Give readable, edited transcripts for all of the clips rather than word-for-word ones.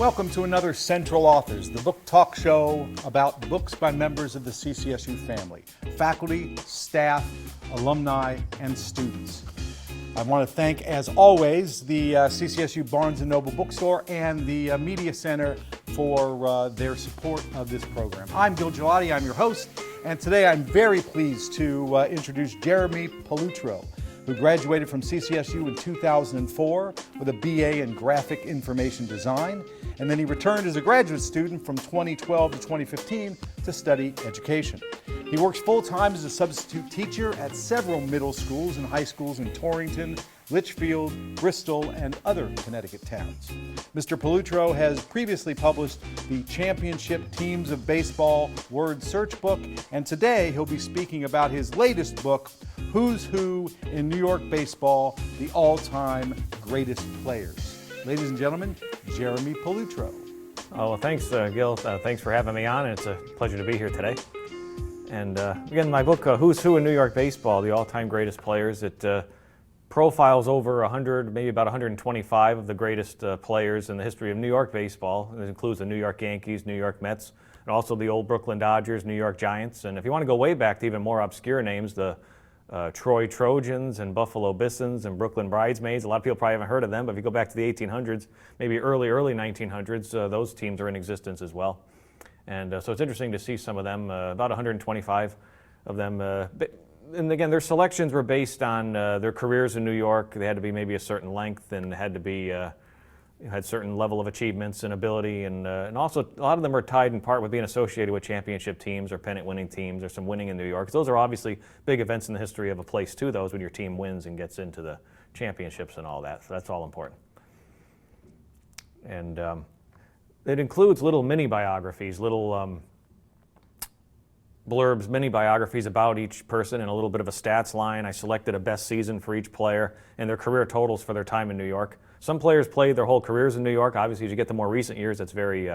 Welcome to another Central Authors, the book talk show about books by members of the CCSU family, faculty, staff, alumni, and students. I want to thank, as always, the CCSU Barnes & Noble Bookstore and the Media Center for their support of this program. I'm Gil Gelati, I'm your host, and today I'm very pleased to introduce Jeremy Pollutro, who graduated from CCSU in 2004 with a BA in Graphic Information Design, and then he returned as a graduate student from 2012 to 2015 to study education. He works full-time as a substitute teacher at several middle schools and high schools in Torrington, Litchfield, Bristol, and other Connecticut towns. Mr. Pollutro has previously published the Championship Teams of Baseball Word Search book, and today he'll be speaking about his latest book, Who's Who in New York Baseball, the All-Time Greatest Players. Ladies and gentlemen, Jeremy Pollutro. Oh, well, thanks, Gil. Thanks for having me on, and it's a pleasure to be here today. And again, my book, Who's Who in New York Baseball, the All-Time Greatest Players, it profiles over 100, maybe about 125 of the greatest players in the history of New York baseball. And it includes the New York Yankees, New York Mets, and also the old Brooklyn Dodgers, New York Giants. And if you want to go way back to even more obscure names, the Troy Trojans and Buffalo Bisons and Brooklyn Bridesmaids. A lot of people probably haven't heard of them, but if you go back to the 1800s, maybe early 1900s, those teams are in existence as well. And so it's interesting to see some of them, about 125 of them. And again, their selections were based on their careers in New York. They had to be maybe a certain length and had to be had certain level of achievements and ability, and also a lot of them are tied in part with being associated with championship teams or pennant-winning teams or some winning in New York. So those are obviously big events in the history of a place too, those when your team wins and gets into the championships and all that. So that's all important. And it includes little mini biographies, little blurbs, mini biographies about each person and a little bit of a stats line. I selected a best season for each player and their career totals for their time in New York. Some players played their whole careers in New York. Obviously, as you get to more recent years, that's very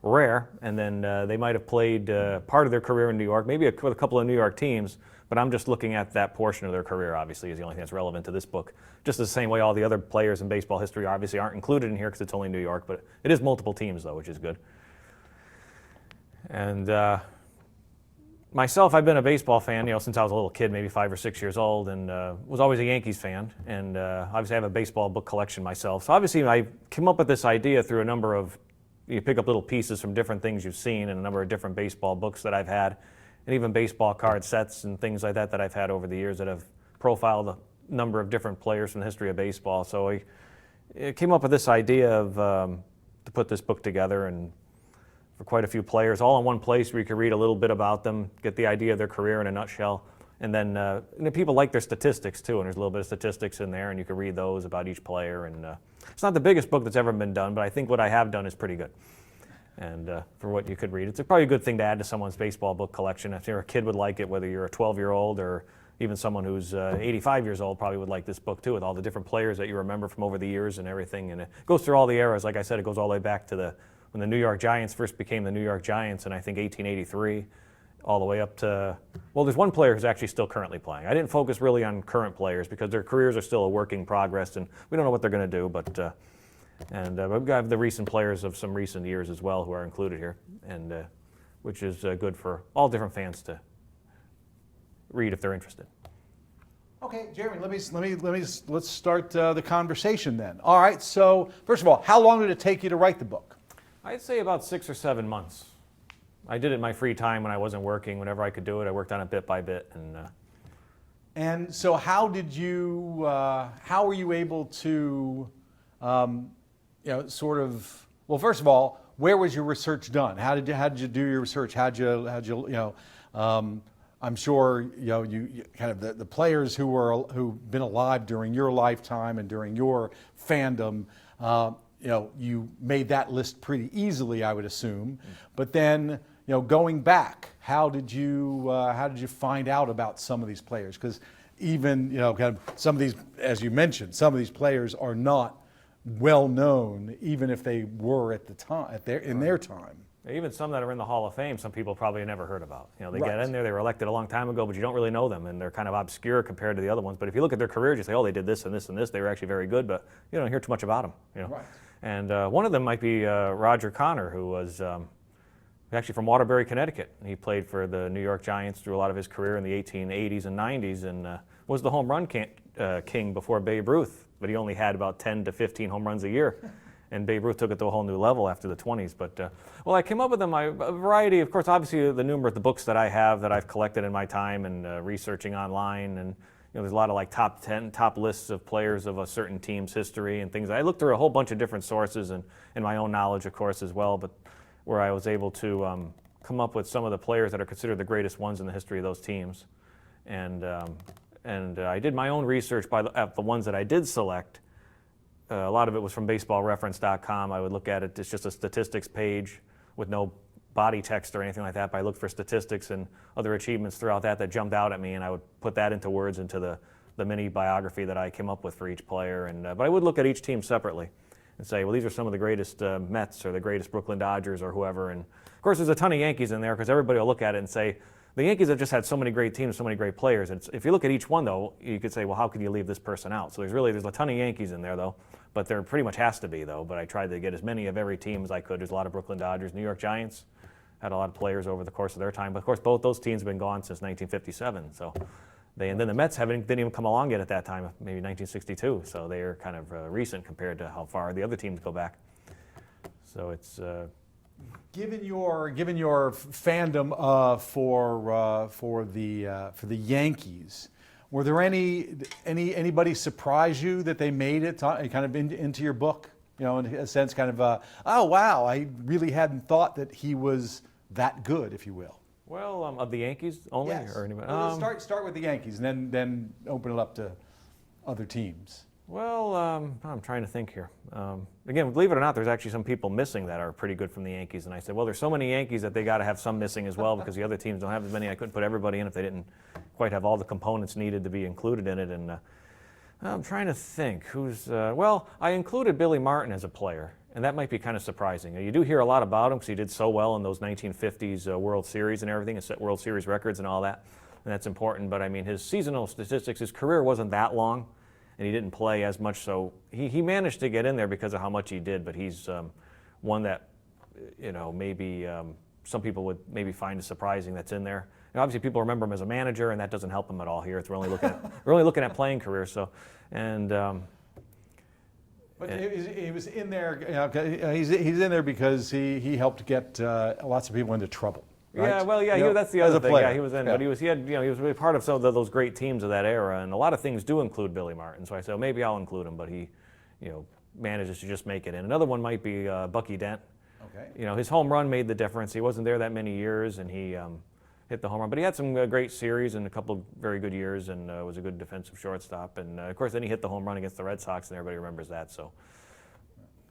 rare. And then they might have played part of their career in New York, maybe with a couple of New York teams, but I'm just looking at that portion of their career, obviously, is the only thing that's relevant to this book. Just the same way all the other players in baseball history obviously aren't included in here because it's only New York, but it is multiple teams, though, which is good. And myself, I've been a baseball fan, since I was a little kid, maybe 5 or 6 years old, and was always a Yankees fan. And obviously, I have a baseball book collection myself. So obviously, I came up with this idea through a number of, you pick up little pieces from different things you've seen and a number of different baseball books that I've had, and even baseball card sets and things like that I've had over the years that have profiled a number of different players from the history of baseball. So I came up with this idea of to put this book together, and for quite a few players, all in one place where you can read a little bit about them, get the idea of their career in a nutshell, and then people like their statistics too, and there's a little bit of statistics in there, and you can read those about each player. And it's not the biggest book that's ever been done, but I think what I have done is pretty good. And for what you could read, it's probably a good thing to add to someone's baseball book collection. If you're a kid, would like it, whether you're a 12-year-old or even someone who's 85 years old probably would like this book too, with all the different players that you remember from over the years and everything. And it goes through all the eras. Like I said, it goes all the way back to when the New York Giants first became the New York Giants in, I think, 1883, all the way up to, well, there's one player who's actually still currently playing. I didn't focus really on current players because their careers are still a work in progress, and we don't know what they're going to do, but we've got the recent players of some recent years as well who are included here, and which is good for all different fans to read if they're interested. Okay, Jeremy, let's start the conversation then. All right, so first of all, how long did it take you to write the book? I'd say about 6 or 7 months. I did it in my free time when I wasn't working. Whenever I could do it, I worked on it bit by bit. And so how did you, how were you able to, sort of, well, first of all, where was your research done? How did you do your research? I'm sure you kind of the players who've been alive during your lifetime and during your fandom, you made that list pretty easily, I would assume. But then, going back, how did you find out about some of these players? Because even kind of some of these, as you mentioned, some of these players are not well known, even if they were at the time, in their time. Even some that are in the Hall of Fame, some people probably never heard about. They Right. get in there, they were elected a long time ago, but you don't really know them, and they're kind of obscure compared to the other ones. But if you look at their careers, you say, oh, they did this and this and this. They were actually very good, but you don't hear too much about them. Right. And one of them might be Roger Connor, who was actually from Waterbury, Connecticut. He played for the New York Giants through a lot of his career in the 1880s and 90s, and was the home run king before Babe Ruth, but he only had about 10 to 15 home runs a year. And Babe Ruth took it to a whole new level after the 20s. But, well, I came up with a variety, of course, obviously the books that I have that I've collected in my time and researching online. And, there's a lot of like top lists of players of a certain team's history and things. I looked through a whole bunch of different sources and my own knowledge, of course, as well, but where I was able to come up with some of the players that are considered the greatest ones in the history of those teams. And I did my own research at the ones that I did select. A lot of it was from baseballreference.com. I would look at it, it's just a statistics page with no body text or anything like that, but I looked for statistics and other achievements throughout that jumped out at me, and I would put that into words into the mini biography that I came up with for each player. But I would look at each team separately and say, well, these are some of the greatest Mets or the greatest Brooklyn Dodgers or whoever. And of course, there's a ton of Yankees in there because everybody will look at it and say, the Yankees have just had so many great teams, so many great players. And if you look at each one, though, you could say, well, how could you leave this person out? So there's a ton of Yankees in there, though, but there pretty much has to be, though. But I tried to get as many of every team as I could. There's a lot of Brooklyn Dodgers. New York Giants had a lot of players over the course of their time. But, of course, both those teams have been gone since 1957. So and then the Mets didn't even come along yet at that time, maybe 1962. So they are kind of recent compared to how far the other teams go back. So it's... Given your fandom for the Yankees, were there anybody surprise you that they made it kind of into your book? In a sense, kind of oh wow, I really hadn't thought that he was that good, if you will. Well, of the Yankees only, yes. Or anybody? Well, start with the Yankees, and then open it up to other teams. Well, I'm trying to think here. Again, believe it or not, there's actually some people missing that are pretty good from the Yankees. And I said, well, there's so many Yankees that they got to have some missing as well because the other teams don't have as many. I couldn't put everybody in if they didn't quite have all the components needed to be included in it. And I'm trying to think who's, well, I included Billy Martin as a player. And that might be kind of surprising. You do hear a lot about him because he did so well in those 1950s World Series and everything and set World Series records and all that. And that's important. But I mean, his seasonal statistics, his career wasn't that long. And he didn't play as much, so he managed to get in there because of how much he did, but he's one that, maybe some people would maybe find surprising that's in there. And obviously people remember him as a manager, and that doesn't help him at all here. We're only looking at playing career, so, and... But he was in there, he's in there because he helped get lots of people into trouble. Right? Yeah, well, yeah, that's the other thing. Player. Yeah, he was in, but he was really part of some of those great teams of that era, and a lot of things do include Billy Martin. So I said, well, maybe I'll include him, but he, manages to just make it in. Another one might be Bucky Dent. Okay. His home run made the difference. He wasn't there that many years, and he hit the home run, but he had some great series and a couple of very good years, and was a good defensive shortstop. And of course, then he hit the home run against the Red Sox, and everybody remembers that. So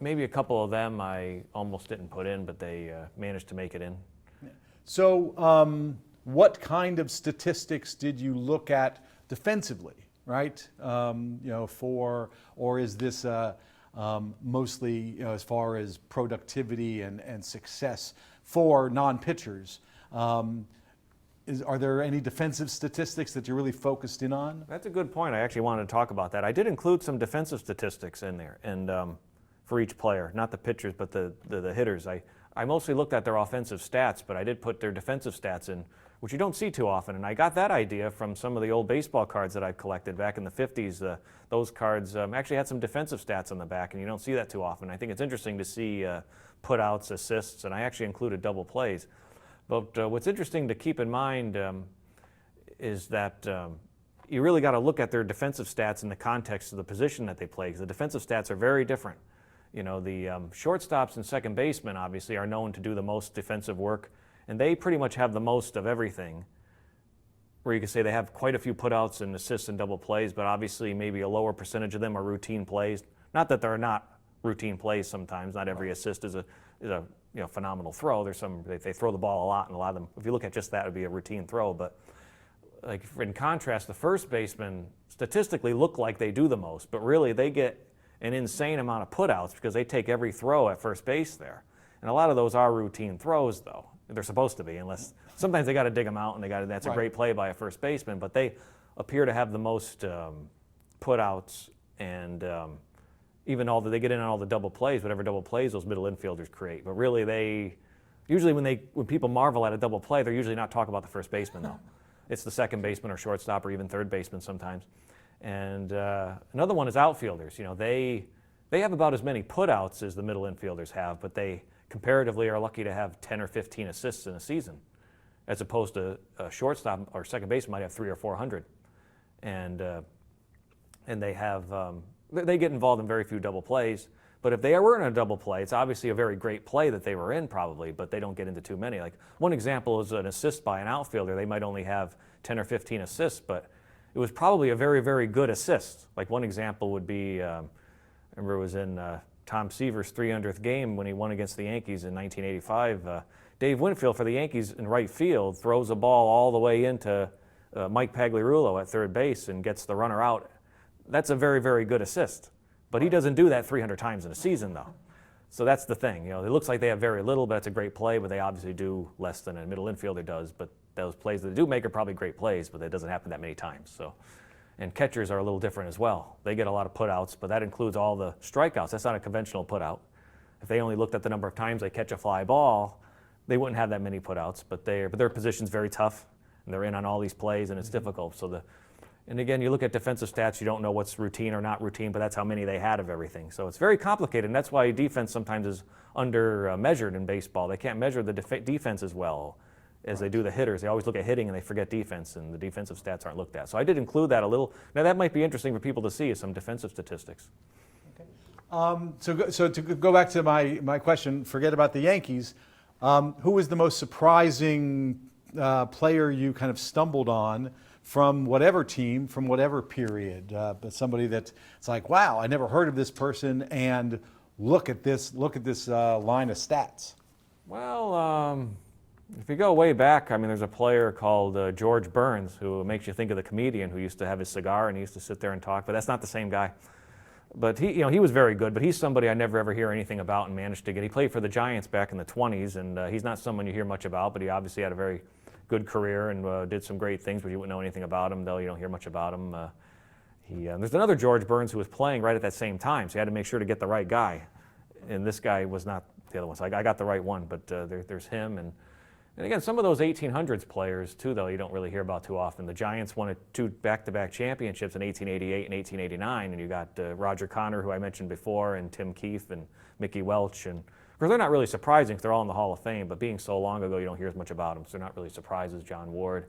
maybe a couple of them I almost didn't put in, but they managed to make it in. So what kind of statistics did you look at defensively, right? Or is this mostly as far as productivity and success for non-pitchers? Are there any defensive statistics that you're really focused in on? That's a good point. I actually wanted to talk about that. I did include some defensive statistics in there, and for each player, not the pitchers, but the hitters. I mostly looked at their offensive stats, but I did put their defensive stats in, which you don't see too often. And I got that idea from some of the old baseball cards that I collected back in the 50s. Those cards actually had some defensive stats on the back, and you don't see that too often. I think it's interesting to see putouts, assists, and I actually included double plays. But what's interesting to keep in mind is that you really got to look at their defensive stats in the context of the position that they play, because the defensive stats are very different. The shortstops and second basemen obviously are known to do the most defensive work, and they pretty much have the most of everything, where you could say they have quite a few putouts and assists and double plays, but obviously maybe a lower percentage of them are routine plays. Not that they're not routine plays sometimes. Not every assist is a phenomenal throw. There's some, they throw the ball a lot, and a lot of them, if you look at just that, it would be a routine throw. But like in contrast, the first basemen statistically look like they do the most, but really they get an insane amount of putouts because they take every throw at first base there. And a lot of those are routine throws, though. They're supposed to be, unless sometimes they got to dig them out, and that's a great play by a first baseman. But they appear to have the most putouts and even they get in on all the double plays, whatever double plays those middle infielders create. But really, usually when people marvel at a double play, they're usually not talking about the first baseman though. It's the second baseman or shortstop or even third baseman sometimes. And another one is outfielders. They have about as many putouts as the middle infielders have, but they comparatively are lucky to have 10 or 15 assists in a season, as opposed to a shortstop or second baseman might have 300 or 400. And they get involved in very few double plays. But if they were in a double play, it's obviously a very great play that they were in probably, but they don't get into too many. Like one example is an assist by an outfielder. They might only have 10 or 15 assists, but it was probably a very, very good assist. Like one example would be, I remember it was in Tom Seaver's 300th game when he won against the Yankees in 1985. Dave Winfield for the Yankees in right field throws a ball all the way into Mike Pagliarulo at third base and gets the runner out. That's a very, very good assist. But he doesn't do that 300 times in a season, though. So that's the thing. It looks like they have very little, but it's a great play, but they obviously do less than a middle infielder does. But those plays that they do make are probably great plays, but it doesn't happen that many times. So, and catchers are a little different as well. They get a lot of putouts, but that includes all the strikeouts. That's not a conventional putout. If they only looked at the number of times they catch a fly ball, they wouldn't have that many putouts. But their position's very tough, and they're in on all these plays, and it's difficult. And again, you look at defensive stats, you don't know what's routine or not routine, but that's how many they had of everything. So it's very complicated, and that's why defense sometimes is under-measured in baseball. They can't measure the defense as well as they do the hitters. They always look at hitting and they forget defense, and the defensive stats aren't looked at. So I did include that a little. Now that might be interesting for people to see, is some defensive statistics. Okay. So to go back to my question, forget about the Yankees. Who was the most surprising player you kind of stumbled on from whatever team, from whatever period, but somebody that's like, wow, I never heard of this person, and look at this line of stats? Well, if you go way back, I mean, there's a player called George Burns who makes you think of the comedian who used to have his cigar and he used to sit there and talk, but that's not the same guy. But he was very good, but he's somebody I never ever hear anything about and managed to get. He played for the Giants back in the 20s, and he's not someone you hear much about, but he obviously had a very good career and did some great things, but you wouldn't know anything about him, though you don't hear much about him. There's another George Burns who was playing right at that same time, so you had to make sure to get the right guy. And this guy was not the other one, so I got the right one, but there's him. And again, some of those 1800s players, too, though, you don't really hear about too often. The Giants won 2 back-to-back championships in 1888 and 1889, and you got Roger Connor, who I mentioned before, and Tim Keefe and Mickey Welch, and because they're not really surprising because they're all in the Hall of Fame, but being so long ago, you don't hear as much about them, so they're not really surprises. John Ward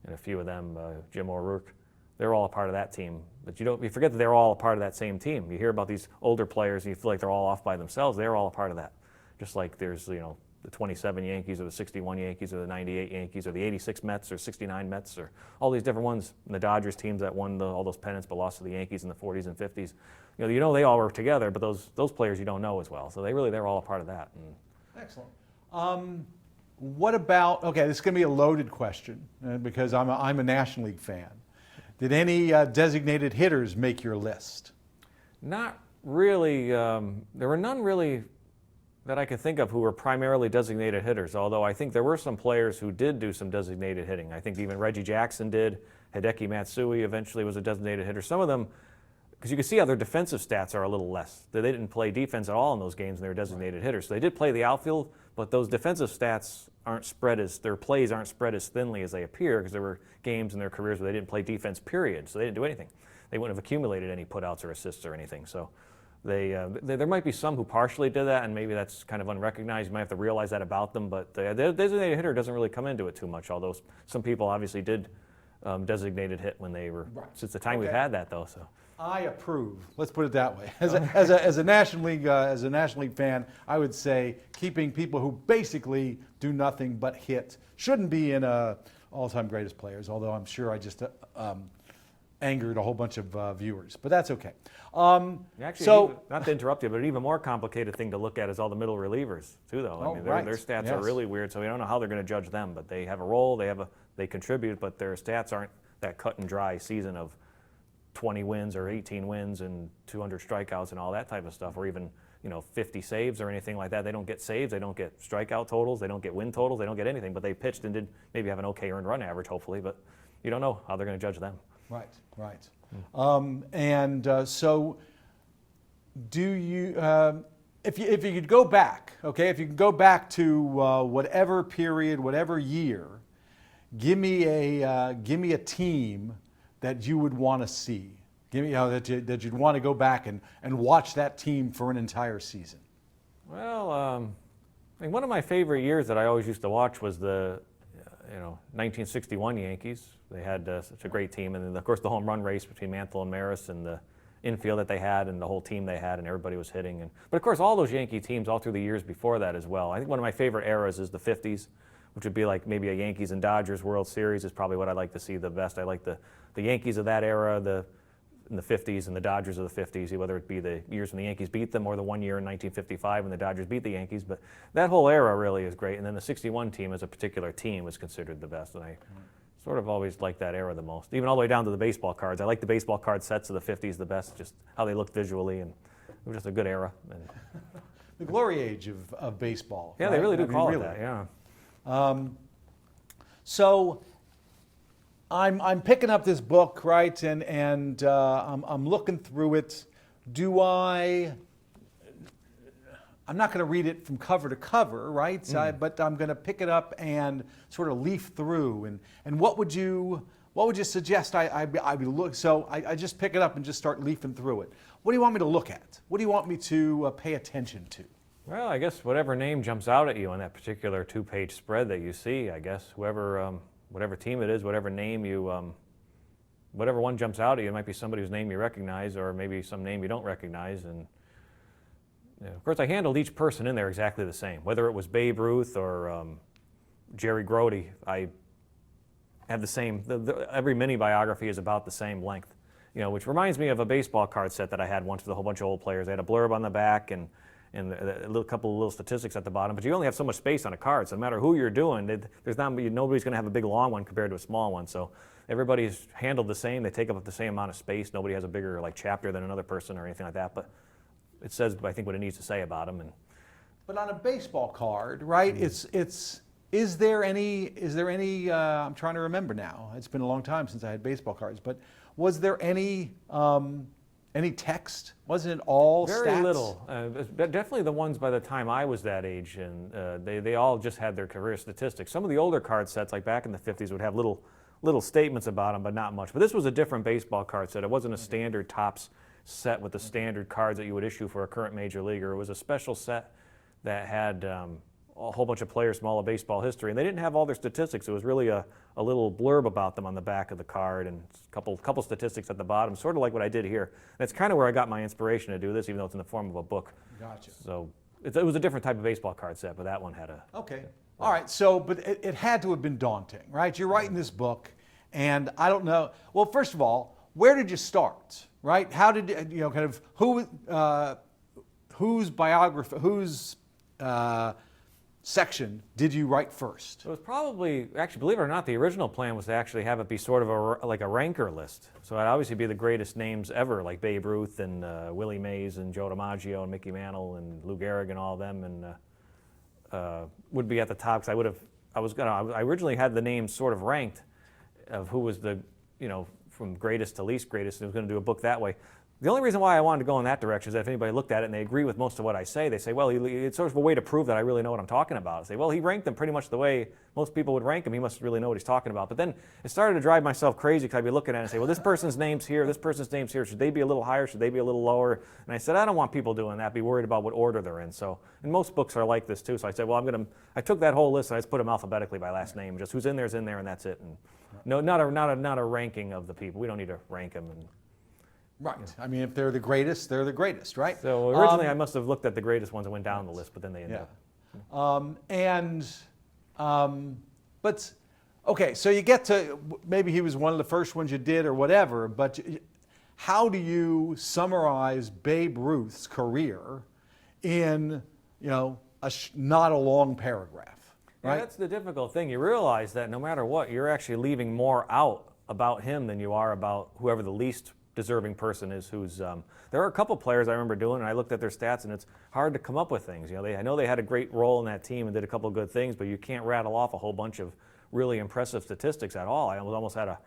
and a few of them, Jim O'Rourke, they're all a part of that team. But you forget that they're all a part of that same team. You hear about these older players and you feel like they're all off by themselves. They're all a part of that. Just like there's, the 27 Yankees or the 61 Yankees or the 98 Yankees or the 86 Mets or 69 Mets or all these different ones. And the Dodgers teams that won all those pennants but lost to the Yankees in the 40s and 50s. They all were together, but those players you don't know as well. So they're all a part of that. Excellent. What about, okay, this is going to be a loaded question because I'm a National League fan. Did any designated hitters make your list? Not really. There were none really that I could think of who were primarily designated hitters, although I think there were some players who did do some designated hitting. I think even Reggie Jackson did. Hideki Matsui eventually was a designated hitter. Some of them, because you can see how their defensive stats are a little less. They didn't play defense at all in those games and they were designated hitters. So they did play the outfield, but those defensive stats their plays aren't spread as thinly as they appear because there were games in their careers where they didn't play defense, period. So they didn't do anything. They wouldn't have accumulated any putouts or assists or anything. So there might be some who partially did that, and maybe that's kind of unrecognized. You might have to realize that about them, but the designated hitter doesn't really come into it too much, although some people obviously did designated hit when they were, since the time we've had that, though. So I approve. Let's put it that way. As a National League fan, I would say keeping people who basically do nothing but hit shouldn't be in all-time greatest players. Although I'm sure I just angered a whole bunch of viewers, but that's okay. Actually, not to interrupt you, but an even more complicated thing to look at is all the middle relievers too, though. Their stats are really weird, so we don't know how they're going to judge them. But they have a role, they contribute, but their stats aren't that cut and dry season of 20 wins or 18 wins and 200 strikeouts and all that type of stuff, or even 50 saves or anything like that. They don't get saves, they don't get strikeout totals, they don't get win totals, they don't get anything. But they pitched and did maybe have an okay earned run average, hopefully. But you don't know how they're going to judge them. Right. So do you, if you could go back, okay, if you could go back to whatever period, whatever year, give me a team that you would want to see. Give me, that you'd want to go back and watch that team for an entire season. Well, I mean, one of my favorite years that I always used to watch was the 1961 Yankees. They had such a great team, and then of course the home run race between Mantle and Maris, and the infield that they had, and the whole team they had, and everybody was hitting. But of course, all those Yankee teams all through the years before that as well. I think one of my favorite eras is the 50s, which would be like maybe a Yankees and Dodgers World Series is probably what I like to see the best. I like the Yankees of that era, in the 50s, and the Dodgers of the 50s, whether it be the years when the Yankees beat them or the one year in 1955 when the Dodgers beat the Yankees. But that whole era really is great. And then the 61 team as a particular team was considered the best. And I sort of always liked that era the most, even all the way down to the baseball cards. I like the baseball card sets of the 50s the best, just how they looked visually, and it was just a good era. And the glory age of baseball. Yeah, right? they really do call it really. that, yeah. So I'm picking up this book, right, and I'm looking through it. I'm not going to read it from cover to cover, right? But I'm going to pick it up and sort of leaf through. And what would you suggest I look? So I just pick it up and just start leafing through it. What do you want me to look at? What do you want me to pay attention to? Well, I guess whatever name jumps out at you on that particular two-page spread that you see, I guess whatever team it is, whatever name whatever one jumps out at you, it might be somebody whose name you recognize, or maybe some name you don't recognize. And of course, I handled each person in there exactly the same, whether it was Babe Ruth or Jerry Grody. I have the same. Every mini biography is about the same length, which reminds me of a baseball card set that I had once with a whole bunch of old players. They had a blurb on the back and a couple of little statistics at the bottom, but you only have so much space on a card, so no matter who you're doing, nobody's going to have a big long one compared to a small one. So everybody's handled the same. They take up the same amount of space. Nobody has a bigger chapter than another person or anything like that, but it says, I think, what it needs to say about them. But on a baseball card, right? Is there any? I'm trying to remember now. It's been a long time since I had baseball cards, but was there any text? Wasn't it all very stats? little? Definitely the ones by the time I was that age, and they all just had their career statistics. Some of the older card sets, like back in the 50s, would have little statements about them, but not much. But this was a different baseball card set. It wasn't a standard Topps set with the standard cards that you would issue for a current major leaguer. It was a special set that had a whole bunch of players from all of baseball history, and they didn't have all their statistics. It was really a little blurb about them on the back of the card and a couple statistics at the bottom, sort of like what I did here. And that's kind of where I got my inspiration to do this, even though it's in the form of a book. Gotcha. So it was a different type of baseball card set, but that one had a... Okay. All right. So, but it had to have been daunting, right? You're writing this book, and I don't know. Well, first of all, where did you start, right? How did kind of whose biography, whose section did you write first? It was probably, actually, believe it or not, the original plan was to actually have it be sort of like a ranker list. So it'd obviously be the greatest names ever, like Babe Ruth and Willie Mays and Joe DiMaggio and Mickey Mantle and Lou Gehrig and all of them, and would be at the top. Because I originally had the names sort of ranked of who was the, from greatest to least greatest, and I was going to do a book that way. The only reason why I wanted to go in that direction is that if anybody looked at it and they agree with most of what I say, they say, well, it's sort of a way to prove that I really know what I'm talking about. I say, well, he ranked them pretty much the way most people would rank them. He must really know what he's talking about. But then it started to drive myself crazy because I'd be looking at it and say, well, this person's name's here, this person's name's here. Should they be a little higher? Should they be a little lower? And I said, I don't want people doing that. Be worried about what order they're in. So, and most books are like this too. So I said, well, I took that whole list and I just put them alphabetically by last name. Just who's in there is in there, and that's it. And no, not a ranking of the people. We don't need to rank them. Right. I mean, if they're the greatest, they're the greatest, right? So originally I must have looked at the greatest ones and went down the list, but then they ended up. But, okay, so you get to, maybe he was one of the first ones you did or whatever, but how do you summarize Babe Ruth's career in, not a long paragraph, right? Yeah, that's the difficult thing. You realize that no matter what, you're actually leaving more out about him than you are about whoever the least deserving person is. There are a couple players I remember doing, and I looked at their stats, and it's hard to come up with things. I know they had a great role in that team and did a couple of good things, but you can't rattle off a whole bunch of really impressive statistics at all. I almost had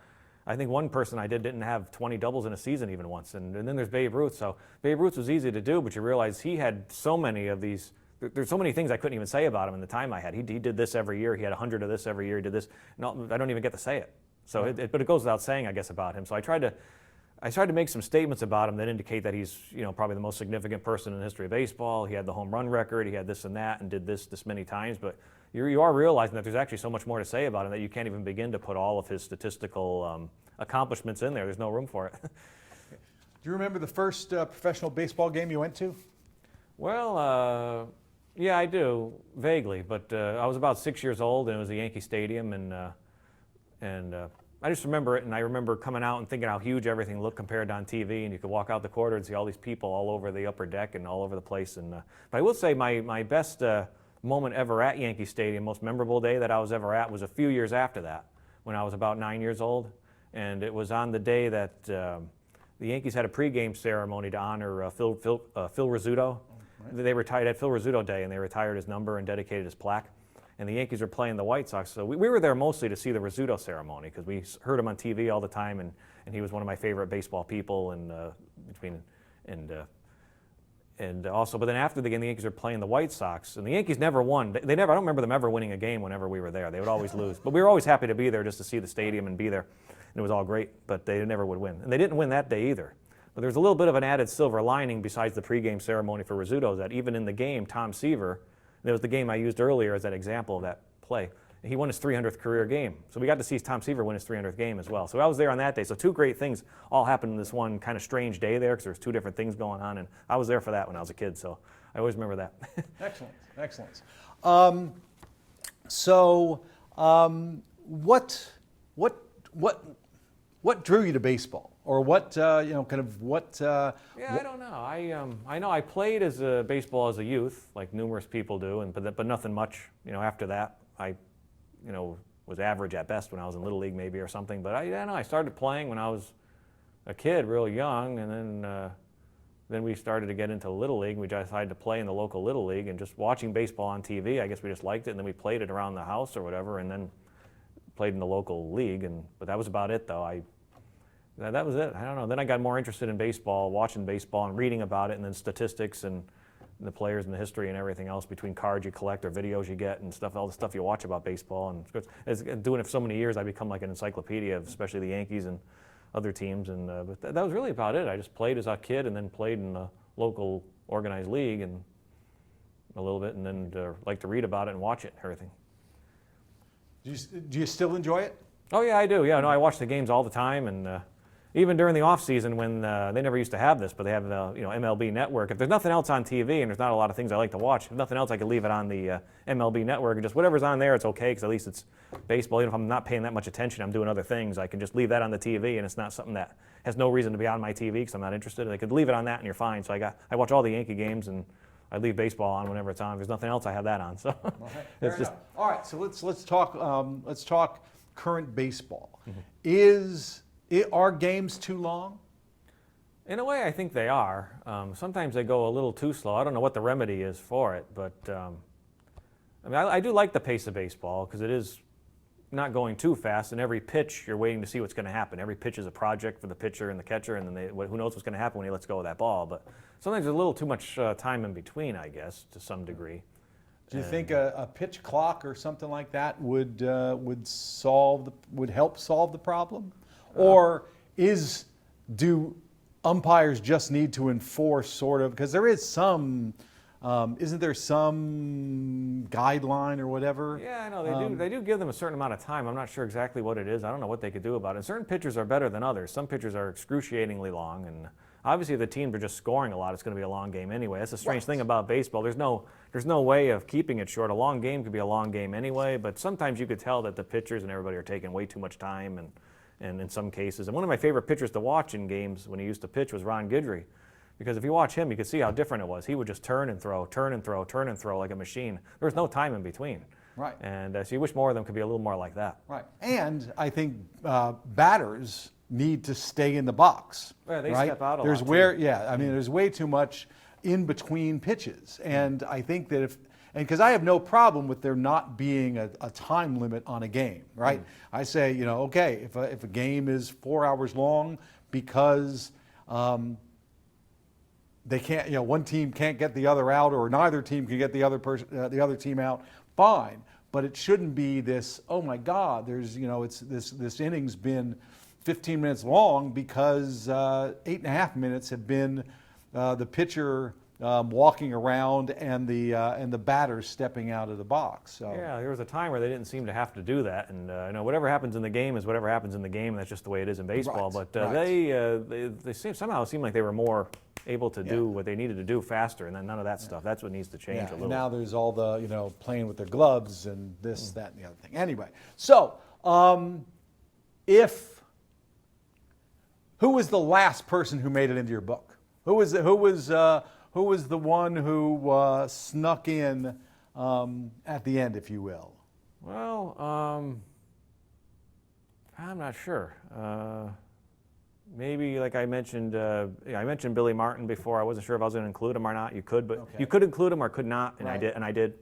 I think one person I didn't have 20 doubles in a season even once. And then there's Babe Ruth. So Babe Ruth was easy to do, but you realize he had so many of these. There's so many things I couldn't even say about him in the time I had. He did this every year. He had 100 of this every year. He did this. No, I don't even get to say it. So, but it goes without saying, I guess, about him. So I tried to make some statements about him that indicate that he's, probably the most significant person in the history of baseball. He had the home run record. He had this and that, and did this many times. But you are realizing that there's actually so much more to say about him that you can't even begin to put all of his statistical accomplishments in there. There's no room for it. Do you remember the first professional baseball game you went to? Well, yeah, I do, vaguely. But I was about 6 years old, and it was at Yankee Stadium, and I just remember it, and I remember coming out and thinking how huge everything looked compared to on TV, and you could walk out the corridor and see all these people all over the upper deck and all over the place. And but I will say my best moment ever at Yankee Stadium, most memorable day that I was ever at, was a few years after that, when I was about 9 years old. And it was on the day that the Yankees had a pregame ceremony to honor Phil Rizzuto. Right. They retired at Phil Rizzuto Day, and they retired his number and dedicated his plaque. And the Yankees were playing the White Sox. So we were there mostly to see the Rizzuto ceremony because we heard him on TV all the time, and he was one of my favorite baseball people. And also, but then after the game, the Yankees were playing the White Sox, and the Yankees never won. I don't remember them ever winning a game whenever we were there. They would always lose. But we were always happy to be there just to see the stadium and be there. And it was all great, but they never would win. And they didn't win that day either. But there's a little bit of an added silver lining besides the pregame ceremony for Rizzuto, that even in the game, Tom Seaver, and it was the game I used earlier as that example of that play, he won his 300th career game. So we got to see Tom Seaver win his 300th game as well. So I was there on that day. So two great things all happened in this one kind of strange day there, because there was two different things going on, and I was there for that when I was a kid. So I always remember that. Excellent, excellent. What drew you to baseball, or what Yeah, I don't know. I know I played as a baseball as a youth, like numerous people do, but nothing much. After that, I was average at best when I was in Little League maybe or something. But I started playing when I was a kid, real young, and then we started to get into Little League. We decided to play in the local Little League, and just watching baseball on TV, I guess we just liked it, and then we played it around the house or whatever, and then played in the local league. But that was about it, though. That was it. I don't know. Then I got more interested in baseball, watching baseball and reading about it, and then statistics and the players and the history and everything else between cards you collect or videos you get and stuff, all the stuff you watch about baseball. And as doing it for so many years, I become like an encyclopedia of especially the Yankees and other teams. But that was really about it. I just played as a kid and then played in the local organized league and a little bit, and then like to read about it and watch it and everything. Do you still enjoy it? Oh yeah, I do. Yeah, no, I watch the games all the time, and even during the off season when they never used to have this, but they have MLB Network. If there's nothing else on TV, and there's not a lot of things I like to watch, if nothing else, I could leave it on the MLB Network, and just whatever's on there, it's okay, because at least it's baseball. Even if I'm not paying that much attention, I'm doing other things, I can just leave that on the TV, and it's not something that has no reason to be on my TV because I'm not interested. I could leave it on that, and you're fine. So I watch all the Yankee games, and I leave baseball on whenever it's on. If there's nothing else, I have that on. So it's just all right. So let's talk current baseball. Mm-hmm. Are games too long? In a way, I think they are. Sometimes they go a little too slow. I don't know what the remedy is for it, but I do like the pace of baseball because it is not going too fast, and every pitch you're waiting to see what's going to happen. Every pitch is a project for the pitcher and the catcher, and then who knows what's going to happen when he lets go of that ball. But sometimes there's a little too much time in between, I guess, to some degree. Do you think a pitch clock or something like that would help solve the problem, or do umpires just need to enforce sort of, because there is some, isn't there some guideline or whatever? Yeah, I know they do give them a certain amount of time. I'm not sure exactly what it is. I don't know what they could do about it. Certain pitchers are better than others. Some pitchers are excruciatingly long, and obviously if the teams are just scoring a lot, it's going to be a long game anyway. That's the strange thing about baseball. There's no way of keeping it short. A long game could be a long game anyway, but sometimes you could tell that the pitchers and everybody are taking way too much time, and in some cases. And one of my favorite pitchers to watch in games when he used to pitch was Ron Guidry, because if you watch him, you could see how different it was. He would just turn and throw, turn and throw, turn and throw like a machine. There was no time in between. Right. And so you wish more of them could be a little more like that. Right. And I think batters need to stay in the box. Yeah, they right? step out a lot. Too. There's way too much in between pitches. And I think that And because I have no problem with there not being a time limit on a game, right? I say, you know, okay, if a game is 4 hours long because they can't, you know, one team can't get the other out, or neither team can get the other team out, fine. But it shouldn't be this, oh my God, there's, you know, it's this inning's been 15 minutes long because 8.5 minutes have been the pitcher walking around and the batter stepping out of the box. So. Yeah, there was a time where they didn't seem to have to do that, and you know, whatever happens in the game is whatever happens in the game. And that's just the way it is in baseball. Right, but they somehow seem like they were more able to do what they needed to do faster, and then none of that stuff. That's what needs to change a little. And now there's all the, you know, playing with their gloves and this, that, and the other thing. Anyway, so who was the last person who made it into your book? Who was the one who snuck in at the end, if you will? Well, I'm not sure. Maybe, like I mentioned Billy Martin before. I wasn't sure if I was going to include him or not. You could, but you could include him or could not, and right. I did.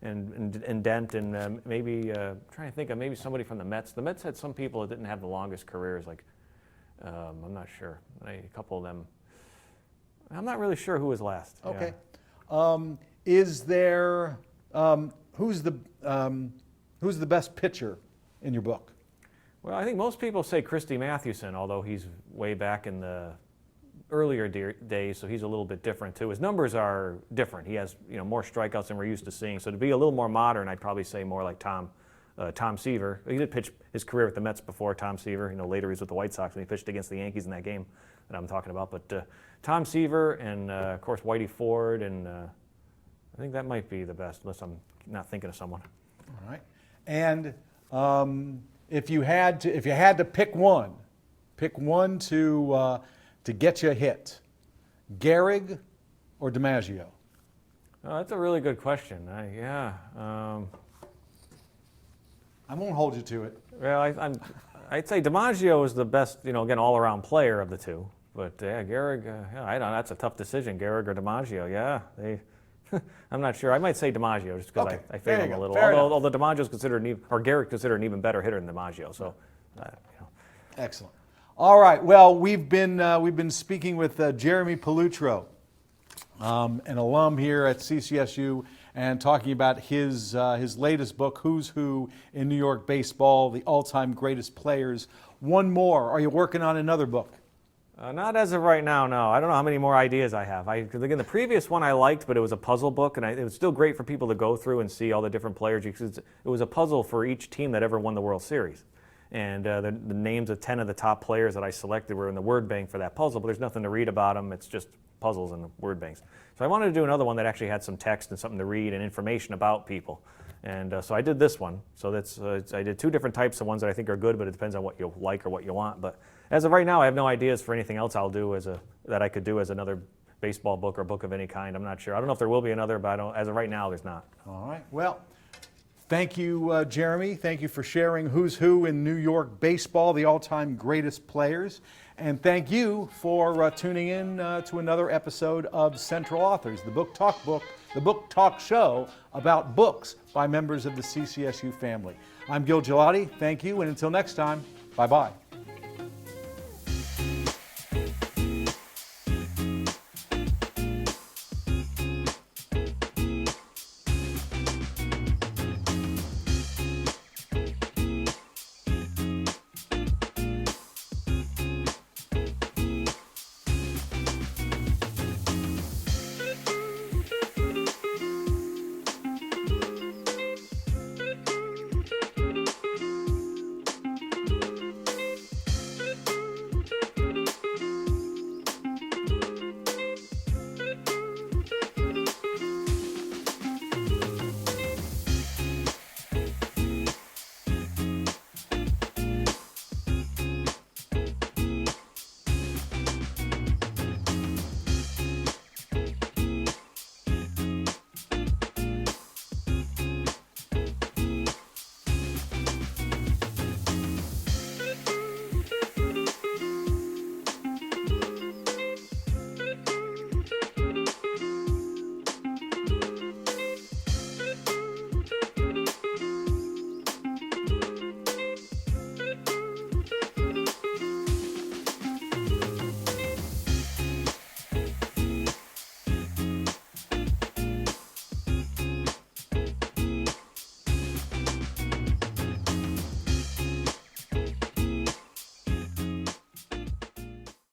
And Dent, and maybe trying to think of maybe somebody from the Mets. The Mets had some people that didn't have the longest careers. Like I'm not sure. A couple of them. I'm not really sure who was last. Okay. Yeah. Is there who's the best pitcher in your book? Well, I think most people say Christy Mathewson, although he's way back in the earlier days, so he's a little bit different too. His numbers are different. He has, you know, more strikeouts than we're used to seeing. So to be a little more modern, I'd probably say more like Tom Seaver. He did pitch his career with the Mets before Tom Seaver. You know, later he was with the White Sox when he pitched against the Yankees in that game that I'm talking about. But Tom Seaver and of course Whitey Ford, and I think that might be the best, unless I'm not thinking of someone. All right. And if you had to pick one to get you a hit, Gehrig or DiMaggio? Oh, that's a really good question. I won't hold you to it. Well, I'd say DiMaggio is the best, you know, again, all-around player of the two. But yeah, Gehrig, I don't know. That's a tough decision, Gehrig or DiMaggio. Yeah, I'm not sure. I might say DiMaggio just because I favor him a little. Although DiMaggio's considered, Gehrig considered an even better hitter than DiMaggio. So, you know. Excellent. All right. Well, we've been speaking with Jeremy Pollutro, an alum here at CCSU, and talking about his latest book, Who's Who in New York Baseball: The All-Time Greatest Players. One more. Are you working on another book? Not as of right now, no. I don't know how many more ideas I have. Because again, the previous one I liked, but it was a puzzle book, and it was still great for people to go through and see all the different players. Because it was a puzzle for each team that ever won the World Series. And the names of 10 of the top players that I selected were in the word bank for that puzzle, but there's nothing to read about them. It's just puzzles and word banks. So I wanted to do another one that actually had some text and something to read and information about people. And so I did this one. So that's I did two different types of ones that I think are good, but it depends on what you like or what you want. But as of right now, I have no ideas for anything else I'll do that I could do as another baseball book or book of any kind. I'm not sure. I don't know if there will be another, but as of right now, there's not. All right. Well, thank you, Jeremy. Thank you for sharing Who's Who in New York Baseball, the all-time greatest players. And thank you for tuning in to another episode of Central Authors, the book talk show about books by members of the CCSU family. I'm Gil Gelati. Thank you, and until next time, bye-bye.